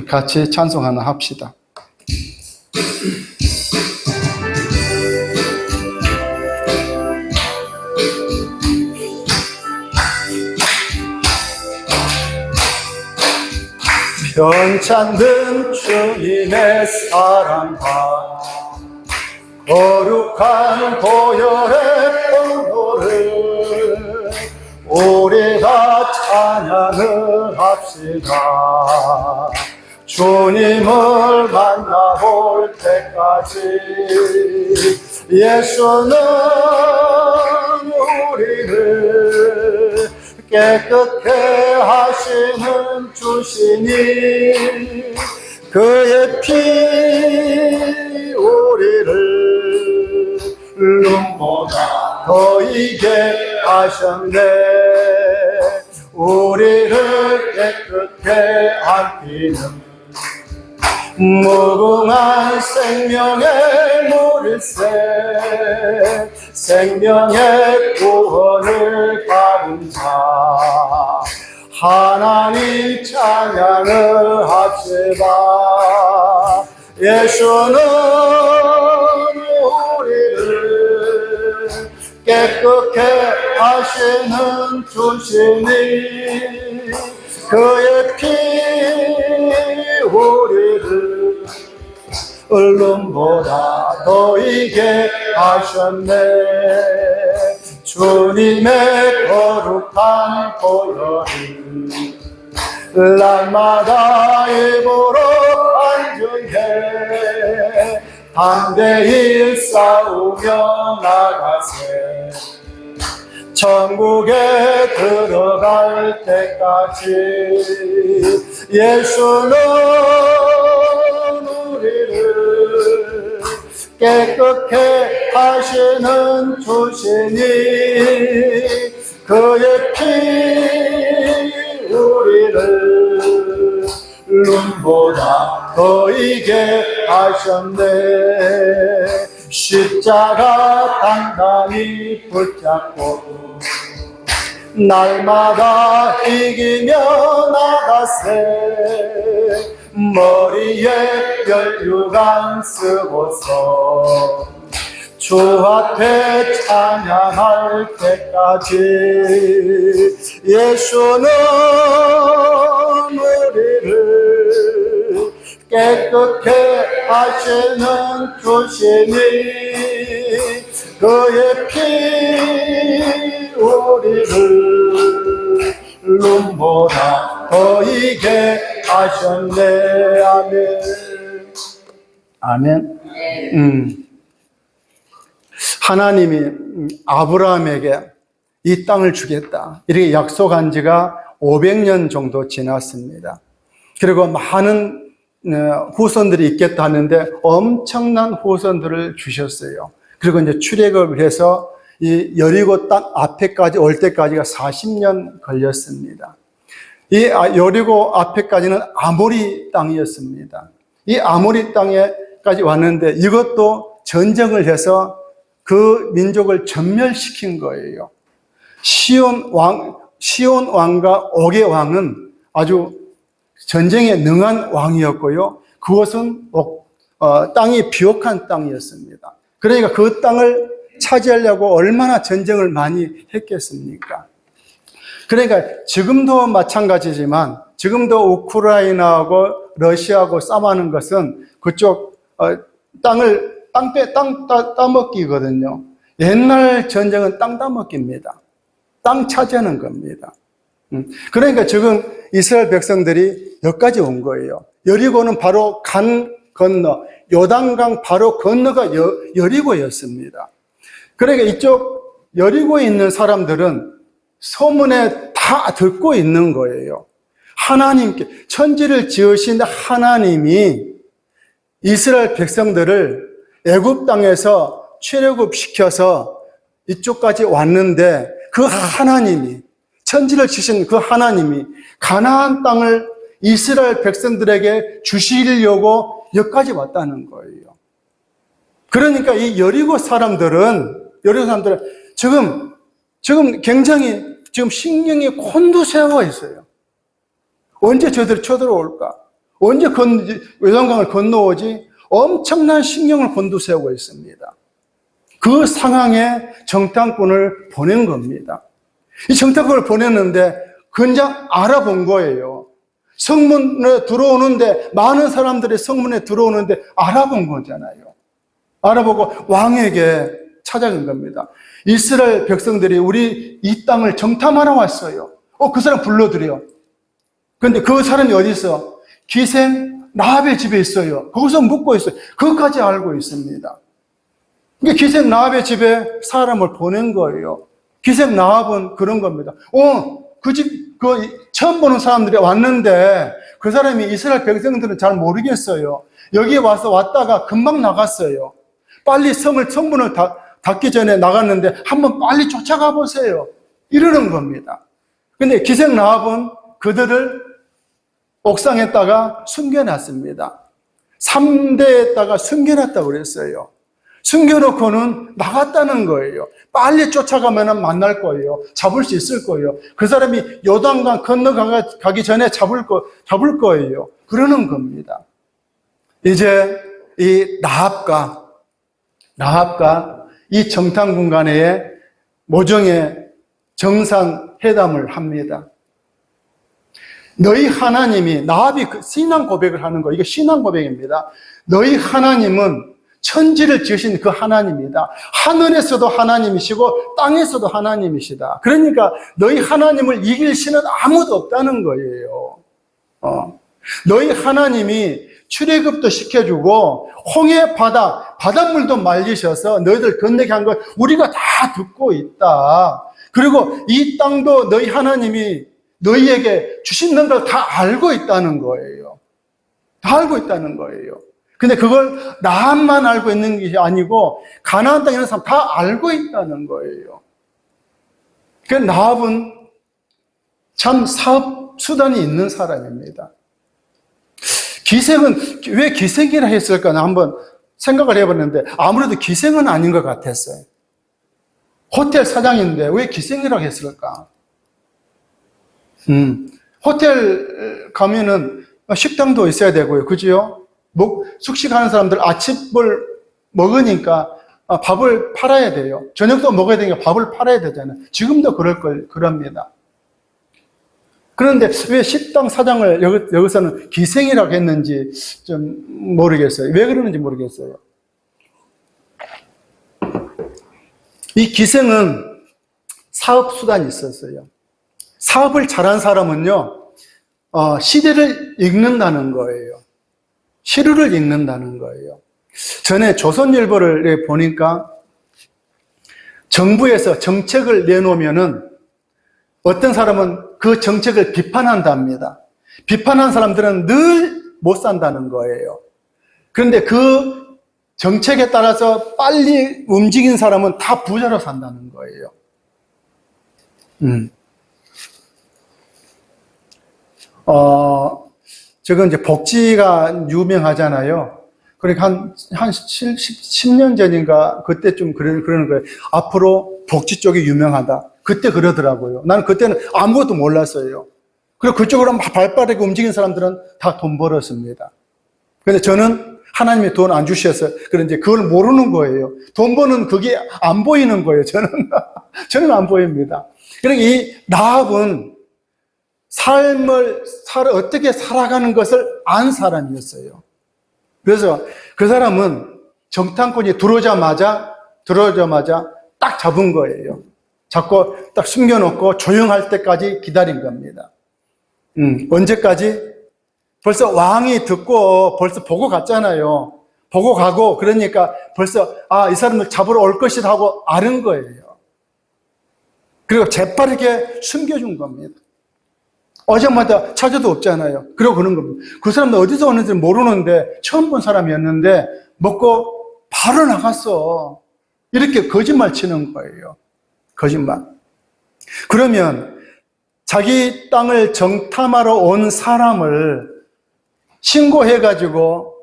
같이 찬송 하나 합시다. 편찮는 주님의 사랑과 거룩한 보혈의 공로를 우리가 찬양을 합시다. 주님을 만나볼 때까지 예수는 우리를 깨끗게 하시는 주시니 그의 피 우리를 눈보다 더 이게 하셨네. 우리를 깨끗게 하기는 무궁한 생명의 물일새 생명의 구원을 받은 자 하나님 찬양을 합시다. 예수는 우리를 깨끗게 하시는 주시니 그의 피 우리를 얼lum보다 더 이게 하셨네. 주님의 거룩한 보혈이 날마다 입으로 안전해 담대히 싸우며 나가세. 천국에 들어갈 때까지 예수는 우리를 깨끗게 하시는 주시니 그의 피 우리를 눈보다 더 이게 하셨네. 십자가 단단히 붙잡고 날마다 이기며 나가세. 머리에 혈유관 쓰고서 주 앞에 찬양할 때까지 예수는 우리를 깨끗게 하시는 주시니 그의 피 우리를 눈보다 더 이게 하셨네. 아멘. 아멘. 하나님이 아브라함에게 이 땅을 주겠다 이렇게 약속한 지가 500년 정도 지났습니다. 그리고 많은 후손들이 있겠다 하는데 엄청난 후손들을 주셨어요. 그리고 이제 출애굽을 해서 이 여리고 땅 앞에까지 올 때까지가 40년 걸렸습니다. 이 여리고 앞에까지는 아모리 땅이었습니다. 이 아모리 땅에까지 왔는데 이것도 전쟁을 해서 그 민족을 전멸시킨 거예요. 시온 왕과 옥의 왕은 아주 전쟁에 능한 왕이었고요. 그것은 땅이 비옥한 땅이었습니다. 그러니까 그 땅을 차지하려고 얼마나 전쟁을 많이 했겠습니까? 그러니까 지금도 마찬가지지만 지금도 우크라이나하고 러시아하고 싸움하는 것은 그쪽 땅 따먹기거든요. 옛날 전쟁은 땅 따먹기입니다. 땅 차지하는 겁니다. 그러니까 지금 이스라엘 백성들이 여기까지 온 거예요. 여리고는 바로 강 건너, 요단강 바로 건너가 여리고였습니다. 그러니까 이쪽 여리고에 있는 사람들은 소문에 다 듣고 있는 거예요. 하나님께, 천지를 지으신 하나님이 이스라엘 백성들을 애굽 땅에서 출애굽시켜서 이쪽까지 왔는데 그 하나님이, 천지를 지으신 그 하나님이 가나안 땅을 이스라엘 백성들에게 주시려고 여기까지 왔다는 거예요. 그러니까 이 여리고 사람들은 지금 굉장히 지금 신경이 곤두세워 있어요. 언제 저들이 쳐들어올까? 언제 요단강을 건너오지? 엄청난 신경을 곤두세우고 있습니다. 그 상황에 정탐꾼을 보낸 겁니다. 이 정탐꾼을 보냈는데 그냥 알아본 거예요. 성문에 들어오는데, 많은 사람들이 성문에 들어오는데 알아본 거잖아요. 알아보고 왕에게 찾아간 겁니다. 이스라엘 백성들이 우리 이 땅을 정탐하러 왔어요. 그 사람 불러드려. 그런데 그 사람이 어디 있어? 기생 라합의 집에 있어요. 거기서 묵고 있어요. 그것까지 알고 있습니다. 기생 라합의 집에 사람을 보낸 거예요. 기생 라합은 그런 겁니다. 처음 보는 사람들이 왔는데 그 사람이 이스라엘 백성들은 잘 모르겠어요. 여기에 왔다가 금방 나갔어요. 빨리 성문을 닫기 전에 나갔는데 한번 빨리 쫓아가 보세요. 이러는 겁니다. 근데 기생 라합은 그들을 옥상에다가 숨겨놨습니다. 3대에다가 숨겨놨다고 그랬어요. 숨겨놓고는 나갔다는 거예요. 빨리 쫓아가면 만날 거예요. 잡을 수 있을 거예요. 그 사람이 요단강 건너가기 전에 잡을 거예요. 그러는 겁니다. 이제 이 라합과 이 정탐꾼 간의 모종의 정상회담을 합니다. 너희 하나님이, 라합이 신앙 고백을 하는 거, 이게 신앙 고백입니다. 너희 하나님은 천지를 지으신 그 하나님이다. 하늘에서도 하나님이시고 땅에서도 하나님이시다. 그러니까 너희 하나님을 이길 신은 아무도 없다는 거예요. 너희 하나님이 출애굽도 시켜주고 홍해 바닷물도 말리셔서 너희들 건너게 한 걸 우리가 다 듣고 있다. 그리고 이 땅도 너희 하나님이 너희에게 주시는 걸 다 알고 있다는 거예요. 다 알고 있다는 거예요. 근데 그걸 라합만 알고 있는 것이 아니고 가나안 땅에 있는 사람 다 알고 있다는 거예요. 그러니까 라합은 참 사업 수단이 있는 사람입니다. 기생은 왜 기생이라 했을까? 한번 생각을 해봤는데 아무래도 기생은 아닌 것 같았어요. 호텔 사장인데 왜 기생이라고 했을까? 호텔 가면은 식당도 있어야 되고요. 그죠? 숙식하는 사람들 아침을 먹으니까 밥을 팔아야 돼요. 저녁도 먹어야 되니까 밥을 팔아야 되잖아요. 지금도 그럽니다. 그런데 왜 식당 사장을 여기서는 기생이라고 했는지 좀 모르겠어요. 왜 그러는지 모르겠어요. 이 기생은 사업수단이 있었어요. 사업을 잘한 사람은요, 시대를 읽는다는 거예요. 시류를 읽는다는 거예요. 전에 조선일보를 보니까 정부에서 정책을 내놓으면은 어떤 사람은 그 정책을 비판한답니다. 비판한 사람들은 늘 못 산다는 거예요. 그런데 그 정책에 따라서 빨리 움직인 사람은 다 부자로 산다는 거예요. 지금 이제 복지가 유명하잖아요. 그러니까 한 10년 전인가 그때 좀 그러는 거예요. 앞으로 복지 쪽이 유명하다. 그때 그러더라고요. 나는 그때는 아무것도 몰랐어요. 그리고 그쪽으로 막 발빠르게 움직인 사람들은 다 돈 벌었습니다. 근데 저는 하나님이 돈 안 주셔서 그런지 그걸 모르는 거예요. 돈 버는 그게 안 보이는 거예요. 저는 안 보입니다. 그러니까 이 라합은 삶을 어떻게 살아가는 것을 안 사람이었어요. 그래서 그 사람은 정탐꾼이 들어오자마자 딱 잡은 거예요. 잡고 딱 숨겨놓고 조용할 때까지 기다린 겁니다. 언제까지? 벌써 왕이 듣고 벌써 보고 갔잖아요. 보고 가고 그러니까 벌써 이 사람을 잡으러 올 것이다 하고 아는 거예요. 그리고 재빠르게 숨겨준 겁니다. 어제마다 찾아도 없잖아요. 그러고 그런 겁니다. 그 사람도 어디서 왔는지 모르는데 처음 본 사람이었는데 먹고 바로 나갔어. 이렇게 거짓말 치는 거예요. 거짓말. 그러면 자기 땅을 정탐하러 온 사람을 신고해가지고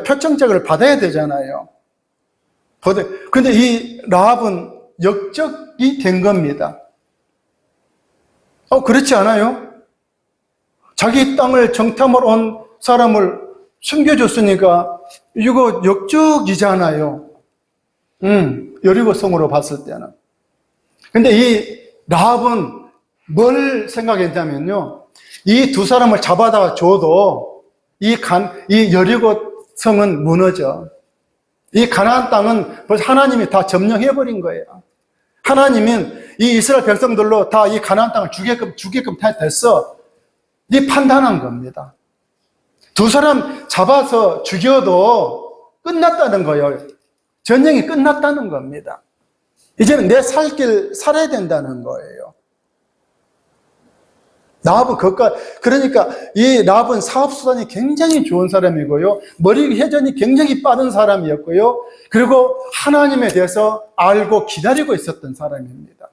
표창장을 받아야 되잖아요. 근데 이 라합은 역적이 된 겁니다. 그렇지 않아요? 자기 땅을 정탐을 온 사람을 숨겨줬으니까 이거 역적이잖아요. 여리고 성으로 봤을 때는. 근데 이 라합은 뭘 생각했냐면요. 이 두 사람을 잡아다 줘도 이 여리고 성은 무너져. 이 가나안 땅은 벌써 하나님이 다 점령해버린 거예요. 하나님은 이 이스라엘 백성들로 다 이 가나안 땅을 주게끔 다 됐어. 이 판단한 겁니다. 두 사람 잡아서 죽여도 끝났다는 거예요. 전쟁이 끝났다는 겁니다. 이제는 내 살 길 살아야 된다는 거예요. 라합은 그러니까 이 라합은 사업수단이 굉장히 좋은 사람이고요. 머리 회전이 굉장히 빠른 사람이었고요. 그리고 하나님에 대해서 알고 기다리고 있었던 사람입니다.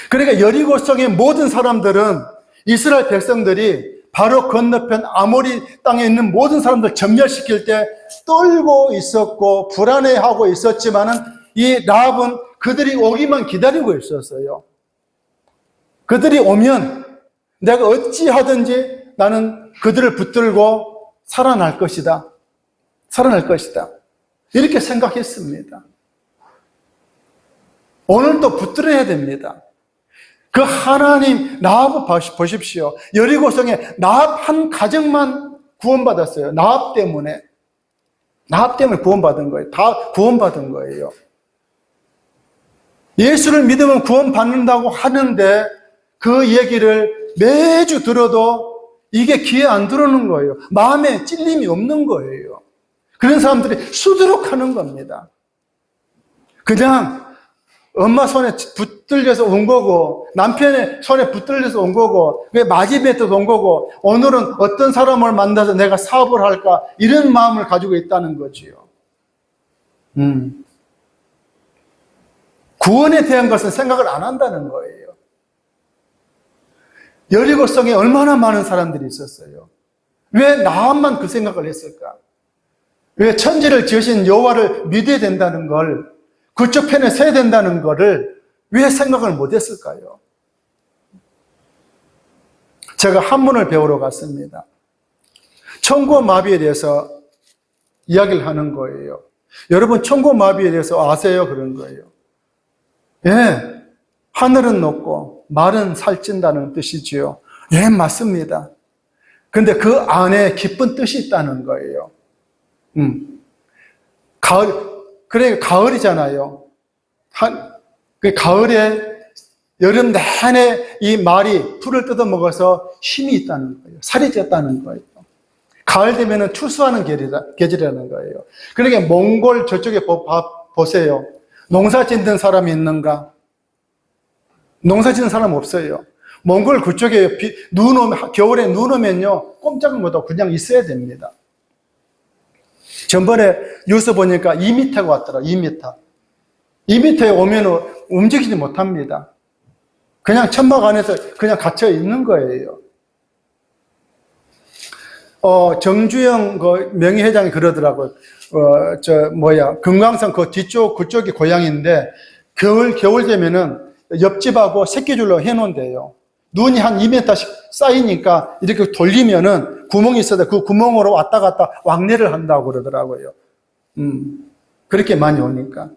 그러니까 여리고성의 모든 사람들은 이스라엘 백성들이 바로 건너편 아모리 땅에 있는 모든 사람들 전멸시킬 때 떨고 있었고 불안해하고 있었지만은 이 라합은 그들이 오기만 기다리고 있었어요. 그들이 오면 내가 어찌하든지 나는 그들을 붙들고 살아날 것이다. 살아날 것이다. 이렇게 생각했습니다. 오늘도 붙들어야 됩니다. 그 하나님 라합 보십시오. 여리고성에 라합 한 가정만 구원받았어요. 라합 때문에 구원받은 거예요. 다 구원받은 거예요. 예수를 믿으면 구원받는다고 하는데 그 얘기를 매주 들어도 이게 귀에 안 들어오는 거예요. 마음에 찔림이 없는 거예요. 그런 사람들이 수두룩하는 겁니다. 그냥 엄마 손에 붙들려서 온 거고 남편의 손에 붙들려서 온 거고 왜 마지못해서 온 거고 오늘은 어떤 사람을 만나서 내가 사업을 할까 이런 마음을 가지고 있다는 거지요. 구원에 대한 것은 생각을 안 한다는 거예요. 여리고성에 얼마나 많은 사람들이 있었어요. 왜 라합만 그 생각을 했을까? 왜 천지를 지으신 여호와를 믿어야 된다는 걸, 그쪽 편에 서야 된다는 거를 왜 생각을 못 했을까요? 제가 한문을 배우러 갔습니다. 청고마비에 대해서 이야기를 하는 거예요. 여러분 청고마비에 대해서 아세요? 그런 거예요. 예, 하늘은 높고 말은 살찐다는 뜻이지요. 예, 맞습니다. 근데 그 안에 깊은 뜻이 있다는 거예요. 가을이잖아요. 그 가을에 여름 내내 이 말이 풀을 뜯어먹어서 힘이 있다는 거예요. 살이 쪘다는 거예요. 가을 되면은 추수하는 계절이라는 거예요. 그러니까 몽골 저쪽에 보세요. 농사 짓는 사람이 있는가? 농사 짓는 사람 없어요. 몽골 그쪽에 겨울에 눈 오면요, 꼼짝을 못하고 그냥 있어야 됩니다. 전번에 뉴스 보니까 2m가 왔더라, 2m. 2m에 오면 움직이지 못합니다. 그냥 천막 안에서 그냥 갇혀 있는 거예요. 정주영 그 명예회장이 그러더라고요. 금강산 그 뒤쪽, 그쪽이 고향인데, 겨울 되면은 옆집하고 새끼줄로 해놓은대요. 눈이 한 2m씩 쌓이니까 이렇게 돌리면은 구멍이 있어서 그 구멍으로 왔다 갔다 왕래를 한다고 그러더라고요. 그렇게 많이 오니까.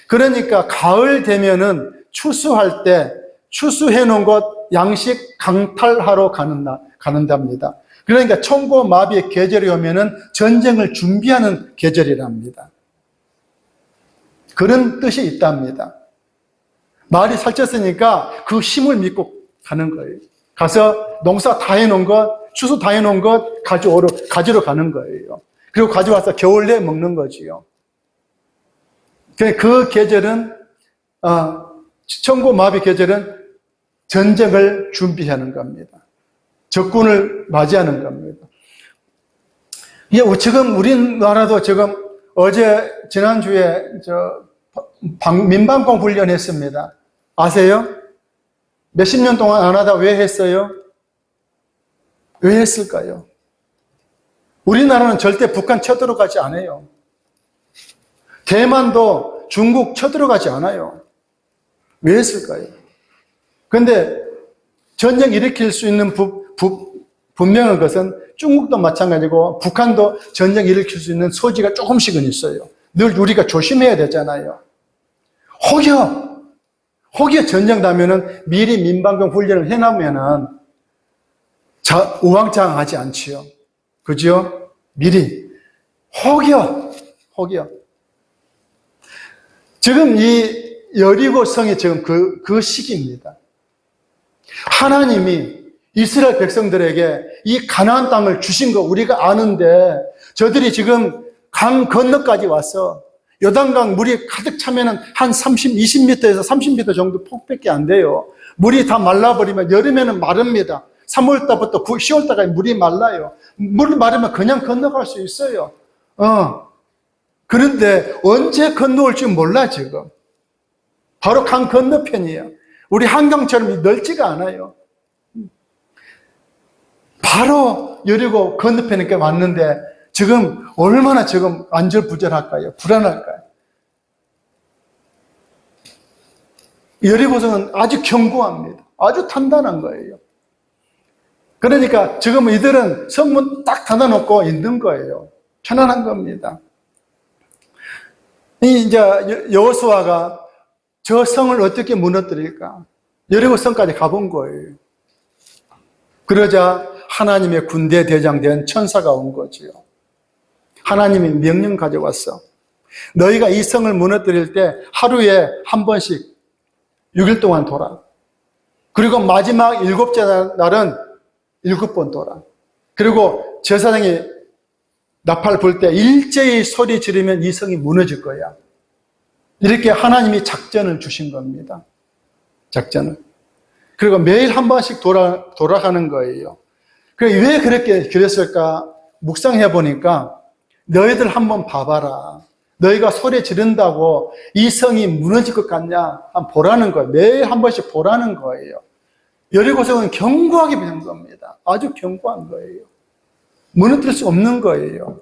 그러니까 가을 되면은 추수할 때 추수해 놓은 것 양식 강탈하러 가는답니다. 그러니까 청고마비의 계절이 오면은 전쟁을 준비하는 계절이랍니다. 그런 뜻이 있답니다. 말이 살쪘으니까 그 힘을 믿고 가는 거예요. 가서 농사 다 해놓은 것, 추수 다 해놓은 것 가지러 가는 거예요. 그리고 가져와서 겨울 내에 먹는 거지요. 그 계절은, 청고마비 계절은 전쟁을 준비하는 겁니다. 적군을 맞이하는 겁니다. 지금 우리나라도 지금 지난주에 민방공 훈련했습니다. 아세요? 몇십 년 동안 안 하다 왜 했어요? 왜 했을까요? 우리나라는 절대 북한 쳐들어가지 않아요. 대만도 중국 쳐들어가지 않아요. 왜 했을까요? 근데 전쟁 일으킬 수 있는 분명한 것은 중국도 마찬가지고 북한도 전쟁 일으킬 수 있는 소지가 조금씩은 있어요. 늘 우리가 조심해야 되잖아요. 혹여 전쟁 나면은 미리 민방공 훈련을 해놓으면은 우왕좌왕하지 않지요. 그죠? 미리. 혹여. 지금 이 여리고성이 지금 그 시기입니다. 하나님이 이스라엘 백성들에게 이 가나안 땅을 주신 거 우리가 아는데 저들이 지금 강 건너까지 와서 요단강 물이 가득 차면은 한 20m에서 30m 정도 폭밖에 안 돼요. 물이 다 말라버리면 여름에는 마릅니다. 3월달부터 10월달까지 물이 말라요. 물이 마르면 그냥 건너갈 수 있어요. 그런데 언제 건너올지 몰라 지금. 바로 강 건너편이에요. 우리 한강처럼 넓지가 않아요. 바로 여리고 건너편에 왔는데 지금 얼마나 지금 안절부절할까요? 불안할까요? 여리고성은 아주 견고합니다. 아주 단단한 거예요. 그러니까 지금 이들은 성문 딱 닫아놓고 있는 거예요. 편안한 겁니다. 이제 여호수아가 저 성을 어떻게 무너뜨릴까? 여리고성까지 가본 거예요. 그러자 하나님의 군대 대장 된 천사가 온 거지요. 하나님이 명령 가져왔어. 너희가 이 성을 무너뜨릴 때 하루에 한 번씩 6일 동안 돌아. 그리고 마지막 7째 날은 7번 돌아. 그리고 제사장이 나팔 불 때 일제히 소리 지르면 이 성이 무너질 거야. 이렇게 하나님이 작전을 주신 겁니다. 작전을. 그리고 매일 한 번씩 돌아가는 거예요. 왜 그렇게 그랬을까? 묵상해 보니까 너희들 한번 봐봐라. 너희가 소리 지른다고 이 성이 무너질 것 같냐? 한번 보라는 거예요. 매일 한 번씩 보라는 거예요. 여리고성은 견고하게 된 겁니다. 아주 견고한 거예요. 무너뜨릴 수 없는 거예요.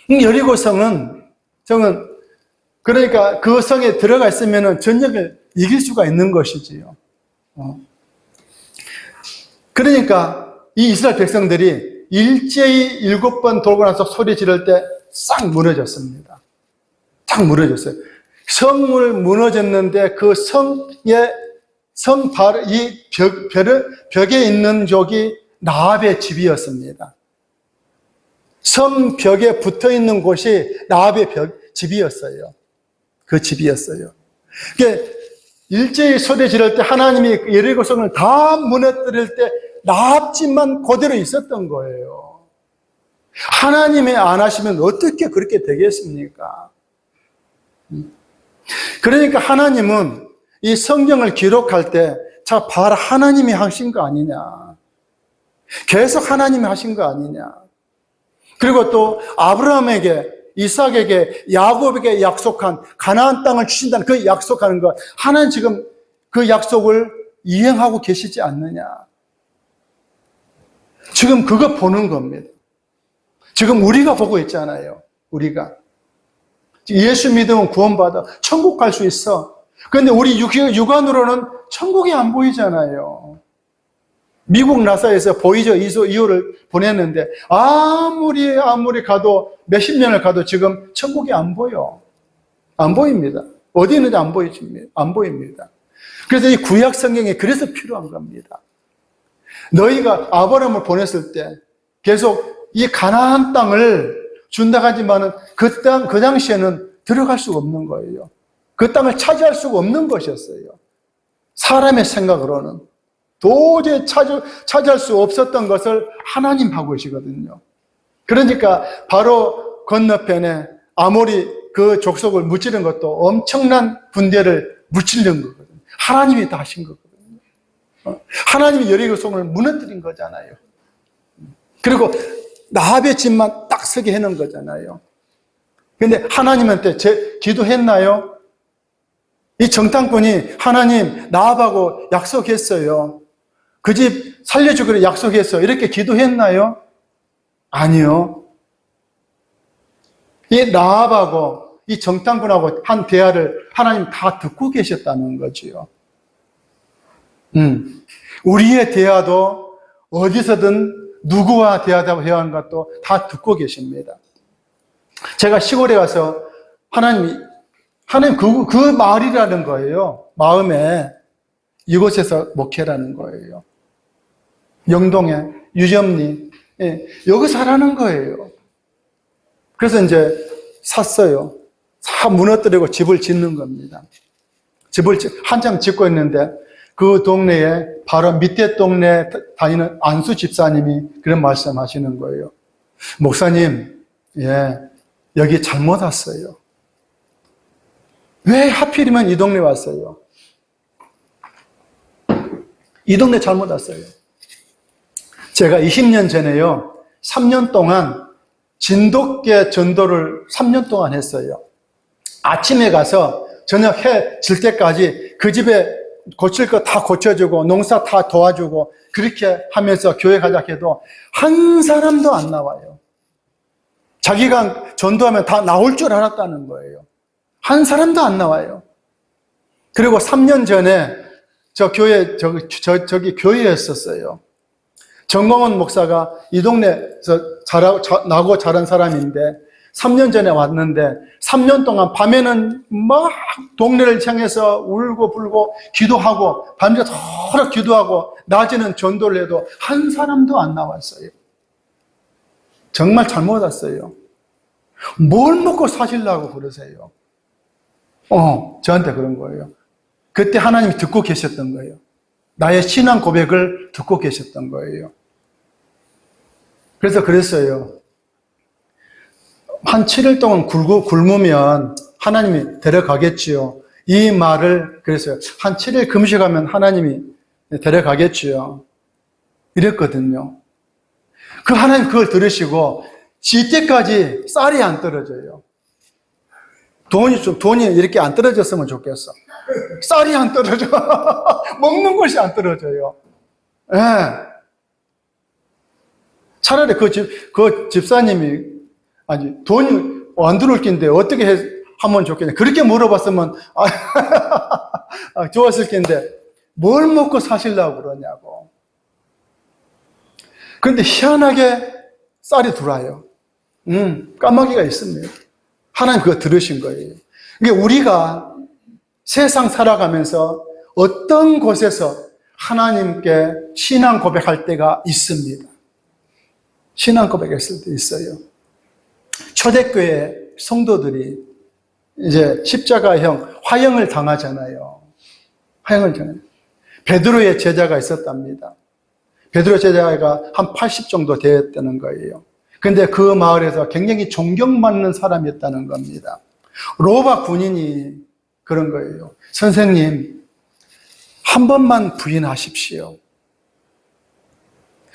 여리고성은 그러니까 그 성에 들어가 있으면 전쟁을 이길 수가 있는 것이지요. 그러니까 이 이스라엘 백성들이 일제히 7번 돌고 나서 소리 지를 때 싹 무너졌습니다. 싹 무너졌어요. 성을 무너졌는데 그 벽에 있는 쪽이 라합의 집이었습니다. 성 벽에 붙어 있는 곳이 라합의 집이었어요. 그 집이었어요. 그러니까 일제히 소리 지를 때 하나님이 여리고성을 다 무너뜨릴 때 라합 집만 그대로 있었던 거예요. 하나님이 안 하시면 어떻게 그렇게 되겠습니까? 그러니까 하나님은 이 성경을 기록할 때 자 봐라 하나님이 하신 거 아니냐. 계속 하나님이 하신 거 아니냐. 그리고 또 아브라함에게 이삭에게 야곱에게 약속한 가나안 땅을 주신다는 그 약속하는 것 하나님 지금 그 약속을 이행하고 계시지 않느냐. 지금 그거 보는 겁니다. 지금 우리가 보고 있잖아요. 우리가 예수 믿으면 구원받아 천국 갈 수 있어. 그런데 우리 육안으로는 천국이 안 보이잖아요. 미국 나사에서 보이저 2호를 보냈는데 아무리 가도 몇십 년을 가도 지금 천국이 안 보여. 안 보입니다. 어디 있는지 안 보입니다. 그래서 이 구약 성경이 그래서 필요한 겁니다. 너희가 아브라함을 보냈을 때 계속 이 가나안 땅을 준다고 하지만은 그 당시에는 들어갈 수가 없는 거예요. 그 땅을 차지할 수가 없는 것이었어요. 사람의 생각으로는 도저히 차지할 수 없었던 것을 하나님 하고 계시거든요. 그러니까 바로 건너편에 아모리 그 족속을 무찌른 것도 엄청난 군대를 무찌른 거거든요. 하나님이 다 하신 거거든요. 하나님이 여리고성을 무너뜨린 거잖아요. 그리고 라합의 집만 딱 서게 해놓은 거잖아요. 근데 하나님한테 기도했나요? 이 정탐꾼이 하나님 라합하고 약속했어요. 그 집 살려주기로 약속했어요. 이렇게 기도했나요? 아니요. 이 라합하고 이 정탐꾼하고 한 대화를 하나님 다 듣고 계셨다는 거지요. 우리의 대화도 어디서든 누구와 대화해야 하는 것도 다 듣고 계십니다. 제가 시골에 가서 하나님 그 마을이라는 거예요. 마음에 이곳에서 목회라는 거예요. 영동에, 유점리, 여기서 하라는 거예요. 그래서 이제 샀어요. 다 무너뜨리고 집을 짓는 겁니다. 집을 한참 짓고 있는데 그 동네에 바로 밑에 동네에 다니는 안수 집사님이 그런 말씀하시는 거예요. 목사님, 여기 잘못 왔어요. 왜 하필이면 이 동네 왔어요? 이 동네 잘못 왔어요. 제가 20년 전에요, 3년 동안 진돗개 전도를 3년 동안 했어요. 아침에 가서 저녁 해 질 때까지 그 집에 고칠 거 다 고쳐주고 농사 다 도와주고 그렇게 하면서 교회 가자 해도 한 사람도 안 나와요. 자기가 전도하면 다 나올 줄 알았다는 거예요. 한 사람도 안 나와요. 그리고 3년 전에 저기 교회였었어요. 정광훈 목사가 이 동네에서 나고 자란 사람인데 3년 전에 왔는데 3년 동안 밤에는 막 동네를 향해서 울고 불고 기도하고 밤새도록 기도하고 낮에는 전도를 해도 한 사람도 안 나왔어요. 정말 잘못 왔어요. 뭘 먹고 사시려고 그러세요? 저한테 그런 거예요. 그때 하나님이 듣고 계셨던 거예요. 나의 신앙 고백을 듣고 계셨던 거예요. 그래서 그랬어요. 한 7일 동안 굶으면 하나님이 데려가겠지요. 이 말을 그랬어요. 한 7일 금식하면 하나님이 데려가겠지요. 이랬거든요. 그 하나님 그걸 들으시고 이때까지 쌀이 안 떨어져요. 돈이 이렇게 안 떨어졌으면 좋겠어. 쌀이 안 떨어져. 먹는 것이 안 떨어져요. 예. 차라리 그 집사님이 돈이 안 들어올 텐데 어떻게 하면 좋겠냐. 그렇게 물어봤으면 좋았을 텐데 뭘 먹고 사시려고 그러냐고. 그런데 희한하게 쌀이 들어와요. 까마귀가 있습니다. 하나님 그거 들으신 거예요. 이게 우리가 세상 살아가면서 어떤 곳에서 하나님께 신앙 고백할 때가 있습니다. 신앙 고백했을 때 있어요. 초대교회 성도들이 이제 십자가형 화형을 당하잖아요. 화형을 당해요. 베드로의 제자가 있었답니다. 베드로 제자가 한 80 정도 되었다는 거예요. 근데 그 마을에서 굉장히 존경받는 사람이었다는 겁니다. 로마 군인이 그런 거예요. 선생님, 한 번만 부인하십시오.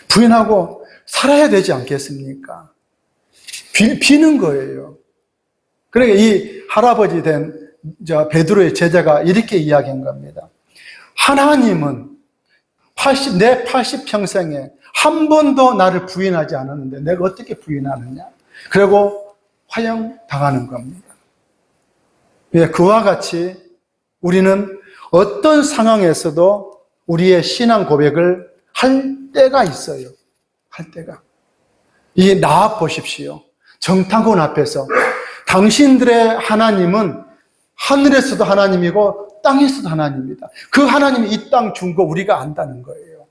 부인하고 살아야 되지 않겠습니까? 비는 거예요. 그러니까 이 할아버지 된 베드로의 제자가 이렇게 이야기한 겁니다. 하나님은 내 80평생에 한 번도 나를 부인하지 않았는데 내가 어떻게 부인하느냐. 그리고 화형 당하는 겁니다. 그와 같이 우리는 어떤 상황에서도 우리의 신앙 고백을 할 때가 있어요. 할 때가. 나와 보십시오. 정탐꾼 앞에서 당신들의 하나님은 하늘에서도 하나님이고 땅에서도 하나님입니다. 그 하나님이 이 땅 준 거 우리가 안다는 거예요.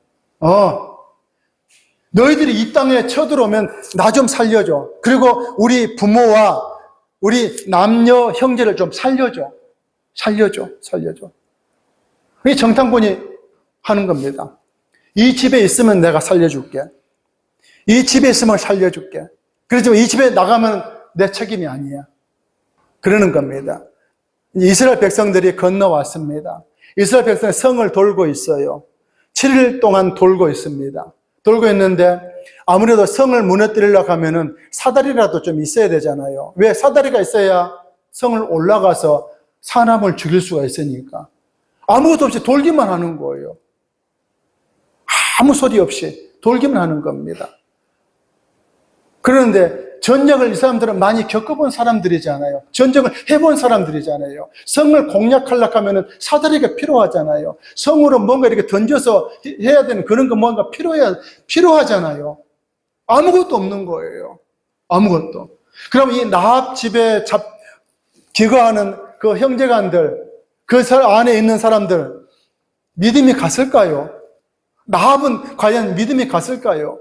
너희들이 이 땅에 쳐들어오면 나 좀 살려줘. 그리고 우리 부모와 우리 남녀 형제를 좀 살려줘. 살려줘. 이게 정탐꾼이 하는 겁니다. 이 집에 있으면 내가 살려줄게. 이 집에 있으면 살려줄게. 그렇지만 이 집에 나가면 내 책임이 아니야. 그러는 겁니다. 이스라엘 백성들이 건너왔습니다. 이스라엘 백성이 성을 돌고 있어요. 7일 동안 돌고 있습니다. 돌고 있는데 아무래도 성을 무너뜨리려고 하면은 사다리라도 좀 있어야 되잖아요. 왜? 사다리가 있어야 성을 올라가서 사람을 죽일 수가 있으니까. 아무것도 없이 돌기만 하는 거예요. 아무 소리 없이 돌기만 하는 겁니다. 그런데 전쟁을 이 사람들은 많이 겪어본 사람들이잖아요. 전쟁을 해본 사람들이잖아요. 성을 공략하려고 하면 사다리가 필요하잖아요. 성으로 뭔가 이렇게 던져서 해야 되는 그런 거 뭔가 필요하잖아요. 아무것도 없는 거예요. 아무것도. 그럼 이 라합 집에 기거하는 그 형제간들, 그 안에 있는 사람들, 믿음이 갔을까요? 라합은 과연 믿음이 갔을까요?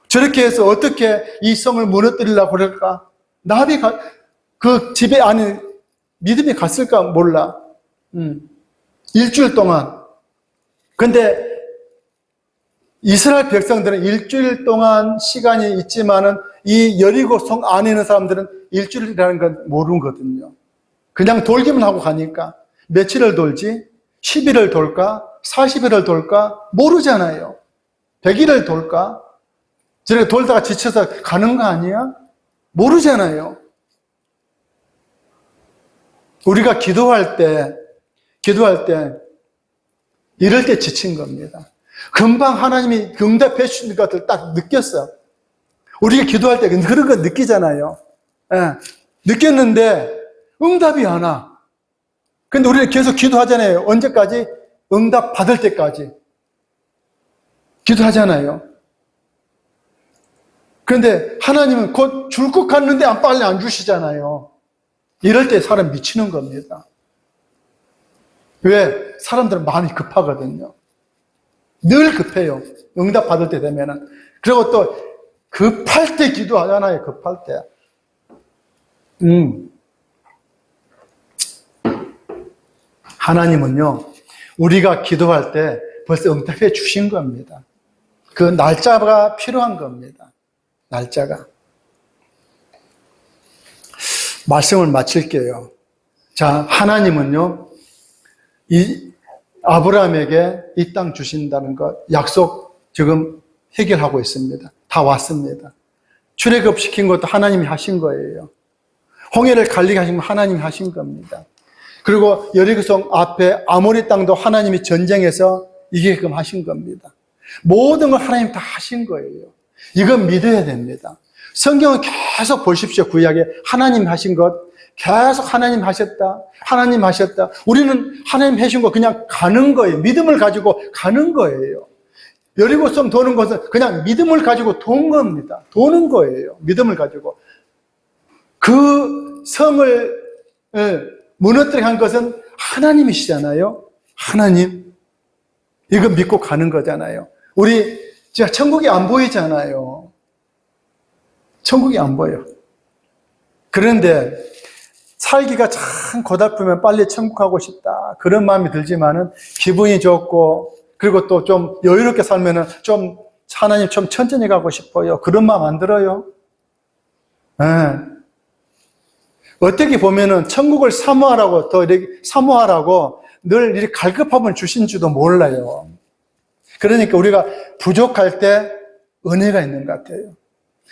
저렇게 해서 어떻게 이 성을 무너뜨리려고 그럴까? 라합이 그 집에 안에 믿음이 갔을까 몰라. 일주일 동안. 근데 이스라엘 백성들은 일주일 동안 시간이 있지만은 이 여리고 성 안에 있는 사람들은 일주일이라는 건 모르거든요. 그냥 돌기만 하고 가니까 며칠을 돌지? 10일을 돌까? 40일을 돌까? 모르잖아요. 100일을 돌까? 저렇게 돌다가 지쳐서 가는 거 아니야? 모르잖아요. 우리가 기도할 때 이럴 때 지친 겁니다. 금방 하나님이 응답해 주시는 것을 딱 느꼈어. 우리가 기도할 때 그런 거 느끼잖아요. 예, 느꼈는데 응답이 안 와. 근데 우리는 계속 기도하잖아요. 언제까지? 응답 받을 때까지. 기도하잖아요. 그런데 하나님은 곧 줄 것 같는데 빨리 안 주시잖아요. 이럴 때 사람 미치는 겁니다. 왜? 사람들은 마음이 급하거든요. 늘 급해요. 응답 받을 때 되면은. 그리고 또 급할 때 기도하잖아요. 급할 때. 하나님은요, 우리가 기도할 때 벌써 응답해 주신 겁니다. 그 날짜가 필요한 겁니다. 날짜가. 말씀을 마칠게요. 자, 하나님은요, 이 아브라함에게 이 땅 주신다는 것, 약속 지금 해결하고 있습니다. 다 왔습니다. 출애굽 시킨 것도 하나님이 하신 거예요. 홍해를 갈리게 하신 건 하나님이 하신 겁니다. 그리고 여리고성 앞에 아모리 땅도 하나님이 전쟁해서 이기게끔 하신 겁니다. 모든 걸 하나님 다 하신 거예요. 이건 믿어야 됩니다. 성경은 계속 보십시오. 구약에 하나님 하신 것 계속 하나님 하셨다. 하나님 하셨다. 우리는 하나님 하신 거 그냥 가는 거예요. 믿음을 가지고 가는 거예요. 여리고성 도는 것은 그냥 믿음을 가지고 돈 겁니다. 도는 거예요. 믿음을 가지고. 그 성을 무너뜨리게 한 것은 하나님이시잖아요. 하나님. 이거 믿고 가는 거잖아요. 우리 진짜 천국이 안 보이잖아요. 천국이 안 보여. 그런데 살기가 참 고달프면 빨리 천국 가고 싶다. 그런 마음이 들지만은 기분이 좋고 그리고 또 좀 여유롭게 살면은 좀 하나님 좀 천천히 가고 싶어요. 그런 마음 안 들어요? 네. 어떻게 보면은 천국을 사모하라고 더 이렇게 사모하라고 늘 이렇게 갈급함을 주신 줄도 몰라요. 그러니까 우리가 부족할 때 은혜가 있는 것 같아요.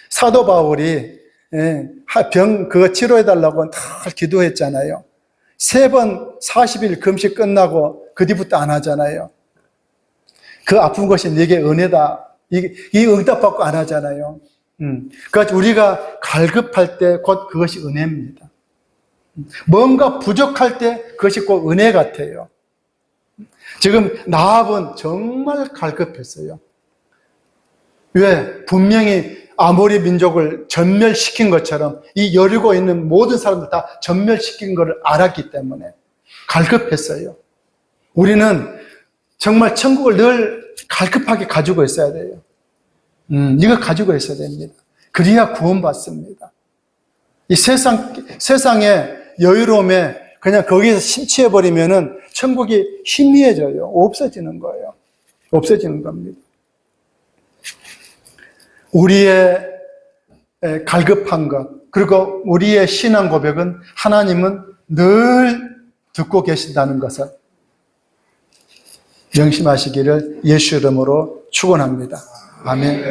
사도 바울이 병 그거 치료해달라고 다 기도했잖아요. 3번 40일 금식 끝나고 그 뒤부터 안 하잖아요. 그 아픈 것이 네게 은혜다. 이 응답받고 안 하잖아요. 그러니까 우리가 갈급할 때 곧 그것이 은혜입니다. 뭔가 부족할 때 그것이 꼭 은혜 같아요. 지금 라합은 정말 갈급했어요. 왜? 분명히 아모리 민족을 전멸시킨 것처럼 이 여리고 있는 모든 사람들 다 전멸시킨 것을 알았기 때문에 갈급했어요. 우리는 정말 천국을 늘 갈급하게 가지고 있어야 돼요. 이거 가지고 있어야 됩니다. 그래야 구원받습니다. 이 세상의 여유로움에 그냥 거기에서 심취해버리면은 천국이 희미해져요. 없어지는 거예요. 없어지는 겁니다. 우리의 갈급한 것, 그리고 우리의 신앙 고백은 하나님은 늘 듣고 계신다는 것을 명심하시기를 예수 이름으로 축원합니다. 아멘.